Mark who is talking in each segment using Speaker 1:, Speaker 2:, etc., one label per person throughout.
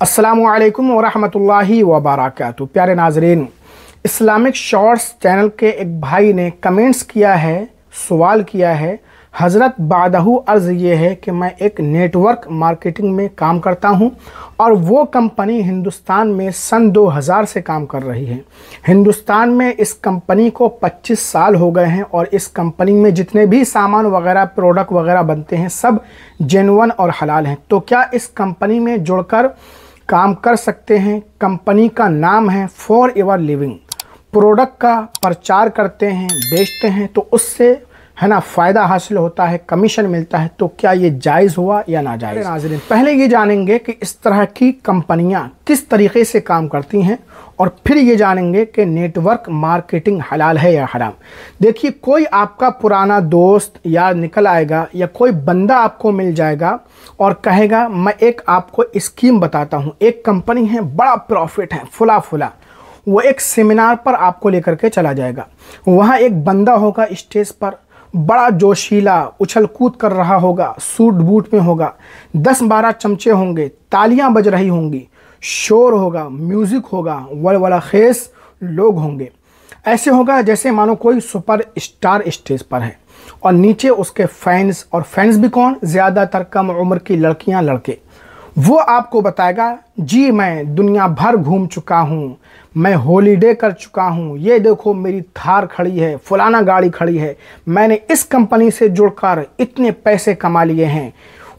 Speaker 1: अस्सलामुअलैकुम वरहमतुल्लाहि वबरकातुहू। प्यारे नाजरीन, इस्लामिक शॉर्ट्स चैनल के एक भाई ने कमेंट्स किया है, सवाल किया है। हज़रत बादहू अर्ज़ ये है कि मैं एक नेटवर्क मार्केटिंग में काम करता हूं और वो कंपनी हिंदुस्तान में सन 2000 से काम कर रही है। हिंदुस्तान में इस कंपनी को 25 साल हो गए हैं और इस कंपनी में जितने भी सामान वगैरह प्रोडक्ट वगैरह बनते हैं सब जेन्युइन और हलाल हैं। तो क्या इस कंपनी में जुड़कर काम कर सकते हैं? कंपनी का नाम है फॉर एवर लिविंग। प्रोडक्ट का प्रचार करते हैं, बेचते हैं, तो उससे है ना फ़ायदा हासिल होता है, कमीशन मिलता है। तो क्या ये जायज़ हुआ या नाजायज़? नाज़रीन, पहले ये जानेंगे कि इस तरह की कंपनियां किस तरीके से काम करती हैं और फिर ये जानेंगे कि नेटवर्क मार्केटिंग हलाल है या हराम। देखिए, कोई आपका पुराना दोस्त या निकल आएगा या कोई बंदा आपको मिल जाएगा और कहेगा मैं एक आपको स्कीम बताता हूँ, एक कंपनी है, बड़ा प्रॉफिट है, फुला फुला। वो एक सेमिनार पर आपको लेकर के चला जाएगा। वहाँ एक बंदा होगा स्टेज पर, बड़ा जोशीला, उछल कूद कर रहा होगा, सूट बूट में होगा, 10-12 चमचे होंगे, तालियां बज रही होंगी, शोर होगा, म्यूज़िक होगा, वलवला खेस लोग होंगे। ऐसे होगा जैसे मानो कोई सुपर स्टार स्टेज पर है और नीचे उसके फैंस, और फैंस भी कौन? ज़्यादातर कम उम्र की लड़कियां, लड़के। वो आपको बताएगा जी मैं दुनिया भर घूम चुका हूँ, मैं हॉलीडे कर चुका हूँ, ये देखो मेरी थार खड़ी है, फलाना गाड़ी खड़ी है, मैंने इस कंपनी से जुड़कर इतने पैसे कमा लिए हैं।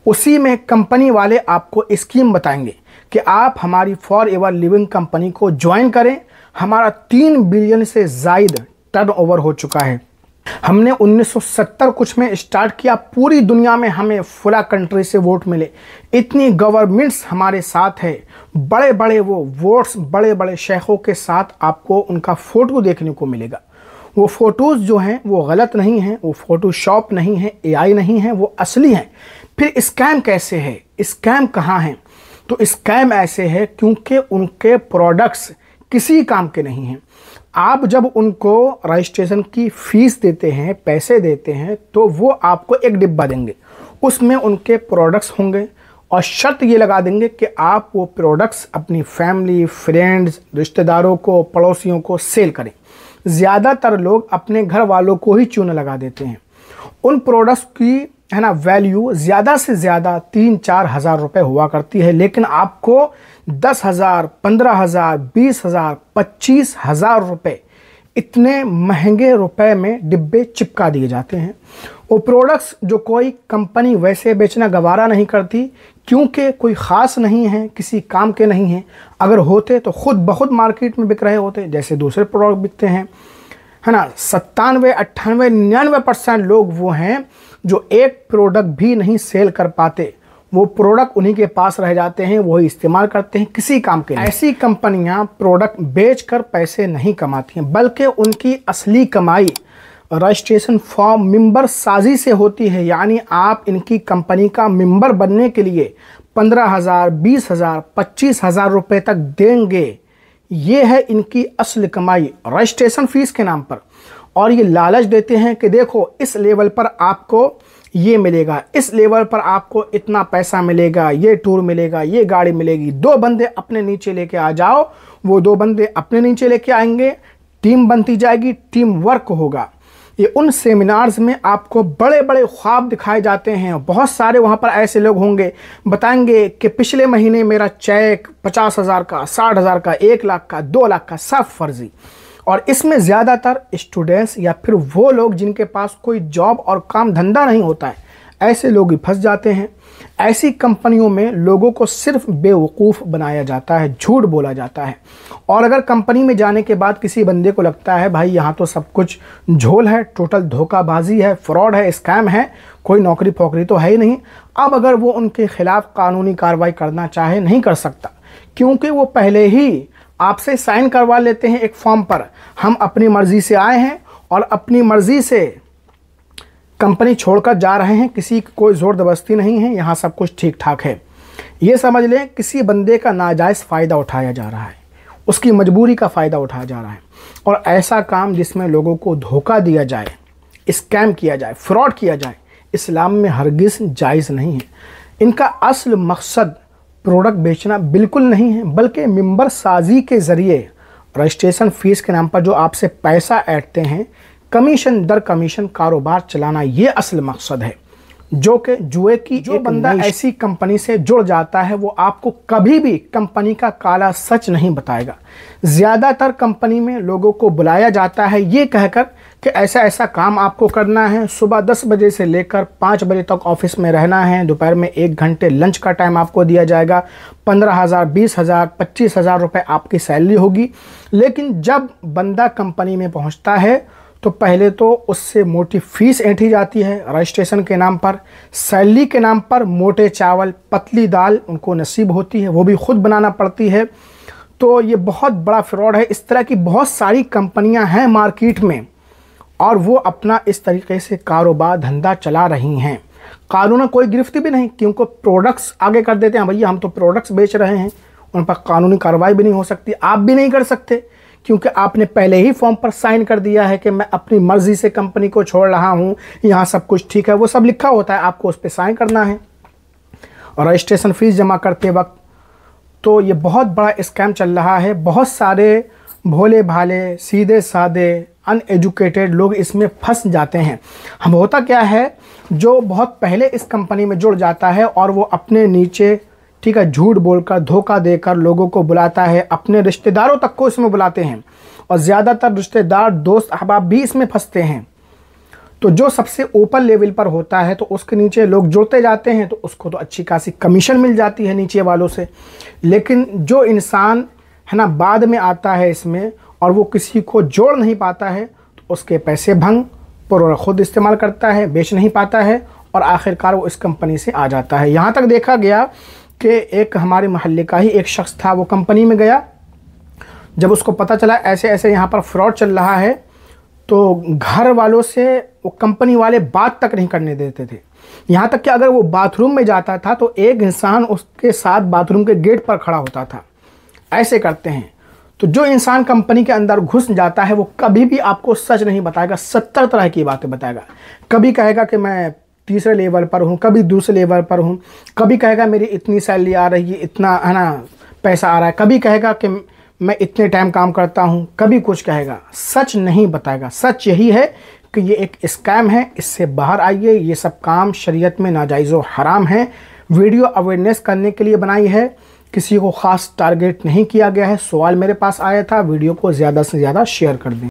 Speaker 1: उसी में कंपनी वाले आपको स्कीम बताएंगे कि आप हमारी फॉर एवर लिविंग कंपनी को ज्वाइन करें। हमारा 3 बिलियन से ज़ायद टर्नओवर हो चुका है। हमने 1970 कुछ में स्टार्ट किया, पूरी दुनिया में हमें फुला कंट्री से वोट मिले, इतनी गवर्नमेंट्स हमारे साथ है, बड़े बड़े वो वोट्स, बड़े बड़े शेखों के साथ आपको उनका फ़ोटो देखने को मिलेगा। वो फ़ोटोज़ जो हैं वो गलत नहीं हैं, वो फ़ोटोशॉप नहीं है, AI नहीं है, वो असली हैं। फिर स्कैम कैसे है? स्कैम कहाँ हैं? तो स्कैम ऐसे है क्योंकि उनके प्रोडक्ट्स किसी काम के नहीं हैं। आप जब उनको रजिस्ट्रेशन की फ़ीस देते हैं, पैसे देते हैं, तो वो आपको एक डिब्बा देंगे, उसमें उनके प्रोडक्ट्स होंगे और शर्त ये लगा देंगे कि आप वो प्रोडक्ट्स अपनी फैमिली, फ्रेंड्स, रिश्तेदारों को, पड़ोसियों को सेल करें। ज़्यादातर लोग अपने घर वालों को ही चूना लगा देते हैं। उन प्रोडक्ट्स की है ना वैल्यू ज़्यादा से ज़्यादा 3-4 हज़ार रुपये हुआ करती है, लेकिन आपको 10,000, 15,000, 20,000, 25,000 रुपये इतने महंगे रुपए में डिब्बे चिपका दिए जाते हैं। वो प्रोडक्ट्स जो कोई कंपनी वैसे बेचना गवारा नहीं करती, क्योंकि कोई ख़ास नहीं है, किसी काम के नहीं हैं। अगर होते तो खुद बहुत मार्केट में बिक रहे होते जैसे दूसरे प्रोडक्ट बिकते हैं, है ना। 97, 98, 99% लोग वो हैं जो एक प्रोडक्ट भी नहीं सेल कर पाते। वो प्रोडक्ट उन्हीं के पास रह जाते हैं, वही इस्तेमाल करते हैं, किसी काम के नहीं। ऐसी कंपनियां प्रोडक्ट बेचकर पैसे नहीं कमाती हैं, बल्कि उनकी असली कमाई रजिस्ट्रेशन फॉर्म मेंबर साजी से होती है। यानी आप इनकी कंपनी का मेंबर बनने के लिए 15,000, 20,000, 25,000 रुपये तक देंगे। ये है इनकी असल कमाई रजिस्ट्रेशन फ़ीस के नाम पर। और ये लालच देते हैं कि देखो इस लेवल पर आपको ये मिलेगा, इस लेवल पर आपको इतना पैसा मिलेगा, ये टूर मिलेगा, ये गाड़ी मिलेगी, 2 बंदे अपने नीचे लेके आ जाओ। वो 2 बंदे अपने नीचे लेके आएंगे, टीम बनती जाएगी, टीम वर्क होगा। ये उन सेमिनार्स में आपको बड़े बड़े ख्वाब दिखाए जाते हैं। बहुत सारे वहाँ पर ऐसे लोग होंगे, बताएंगे कि पिछले महीने मेरा चेक 50,000 का, 60,000 का, 1 लाख का, 2 लाख का, सब फर्जी। और इसमें ज़्यादातर स्टूडेंट्स या फिर वो लोग जिनके पास कोई जॉब और काम धंधा नहीं होता है, ऐसे लोग ही फंस जाते हैं। ऐसी कंपनियों में लोगों को सिर्फ बेवकूफ़ बनाया जाता है, झूठ बोला जाता है। और अगर कंपनी में जाने के बाद किसी बंदे को लगता है भाई यहाँ तो सब कुछ झोल है, टोटल धोखाबाजी है, फ्रॉड है, स्कैम है, कोई नौकरी फोकरी तो है ही नहीं, अब अगर वो उनके खिलाफ़ कानूनी कार्रवाई करना चाहे नहीं कर सकता, क्योंकि वो पहले ही आपसे साइन करवा लेते हैं एक फॉर्म पर, हम अपनी मर्ज़ी से आए हैं और अपनी मर्ज़ी से कंपनी छोड़कर जा रहे हैं, किसी की कोई ज़ोर ज़बरदस्ती नहीं है, यहाँ सब कुछ ठीक ठाक है। ये समझ लें किसी बंदे का नाजायज़ फ़ायदा उठाया जा रहा है, उसकी मजबूरी का फ़ायदा उठाया जा रहा है। और ऐसा काम जिसमें लोगों को धोखा दिया जाए, स्कैम किया जाए, फ्रॉड किया जाए, इस्लाम में हरगिज़ जायज़ नहीं है। इनका असल मकसद प्रोडक्ट बेचना बिल्कुल नहीं है, बल्कि मेंबर साजी के ज़रिए रजिस्ट्रेशन फ़ीस के नाम पर जो आपसे पैसा ऐंठते हैं, कमीशन दर कमीशन कारोबार चलाना, ये असल मकसद है। जो कि जुए की जो बंदा ऐसी कंपनी से जुड़ जाता है वो आपको कभी भी कंपनी का काला सच नहीं बताएगा। ज़्यादातर कंपनी में लोगों को बुलाया जाता है ये कहकर कि ऐसा ऐसा काम आपको करना है, सुबह 10 बजे से लेकर 5 बजे तक ऑफिस में रहना है, दोपहर में 1 घंटे लंच का टाइम आपको दिया जाएगा, 15,000, 20,000, 25,000 रुपये आपकी सैलरी होगी। लेकिन जब बंदा कंपनी में पहुंचता है तो पहले तो उससे मोटी फीस ऐंठी जाती है रजिस्ट्रेशन के नाम पर, सैलरी के नाम पर मोटे चावल पतली दाल उनको नसीब होती है, वो भी खुद बनाना पड़ती है। तो ये बहुत बड़ा फ्रॉड है। इस तरह की बहुत सारी कंपनियां हैं मार्केट में और वो अपना इस तरीके से कारोबार धंधा चला रही हैं। कानून कोई गिरफ्त भी नहीं, क्योंकि प्रोडक्ट्स आगे कर देते हैं, भैया हम तो प्रोडक्ट्स बेच रहे हैं, उन पर कानूनी कार्रवाई भी नहीं हो सकती। आप भी नहीं कर सकते क्योंकि आपने पहले ही फॉर्म पर साइन कर दिया है कि मैं अपनी मर्जी से कंपनी को छोड़ रहा हूं, यहाँ सब कुछ ठीक है, वो सब लिखा होता है, आपको उस पर साइन करना है। और रजिस्ट्रेशन फीस जमा करते वक्त तो ये बहुत बड़ा स्कैम चल रहा है। बहुत सारे भोले भाले सीधे साधे अनएजुकेटेड लोग इसमें फंस जाते हैं। हम होता क्या है, जो बहुत पहले इस कंपनी में जुड़ जाता है और वो अपने नीचे ठीक है झूठ बोलकर धोखा देकर लोगों को बुलाता है, अपने रिश्तेदारों तक को इसमें बुलाते हैं और ज़्यादातर रिश्तेदार दोस्त अहबाब भी इसमें फंसते हैं। तो जो सबसे ऊपर लेवल पर होता है तो उसके नीचे लोग जुड़ते जाते हैं तो उसको तो अच्छी खासी कमीशन मिल जाती है नीचे वालों से। लेकिन जो इंसान है ना बाद में आता है इसमें और वो किसी को जोड़ नहीं पाता है तो उसके पैसे भंग पर खुद इस्तेमाल करता है, बेच नहीं पाता है और आखिरकार वो इस कंपनी से आ जाता है। यहाँ तक देखा गया कि एक हमारे मोहल्ले का ही एक शख्स था, वो कंपनी में गया, जब उसको पता चला ऐसे ऐसे यहाँ पर फ्रॉड चल रहा है तो घर वालों से वो कंपनी वाले बात तक नहीं करने देते थे। यहाँ तक कि अगर वो बाथरूम में जाता था तो एक इंसान उसके साथ बाथरूम के गेट पर खड़ा होता था। ऐसे करते हैं। तो जो इंसान कंपनी के अंदर घुस जाता है वो कभी भी आपको सच नहीं बताएगा, 70 तरह की बातें बताएगा। कभी कहेगा कि मैं तीसरे लेवल पर हूँ, कभी दूसरे लेवल पर हूँ, कभी कहेगा मेरी इतनी सैलरी आ रही है, इतना है ना पैसा आ रहा है, कभी कहेगा कि मैं इतने टाइम काम करता हूँ, कभी कुछ कहेगा, सच नहीं बताएगा। सच यही है कि ये एक स्कैम है, इससे बाहर आइए। ये सब काम शरीयत में नाजायज़ व हराम है। वीडियो अवेयरनेस करने के लिए बनाई है, किसी को ख़ास टारगेट नहीं किया गया है। सवाल मेरे पास आया था, वीडियो को ज़्यादा से ज़्यादा शेयर कर दें।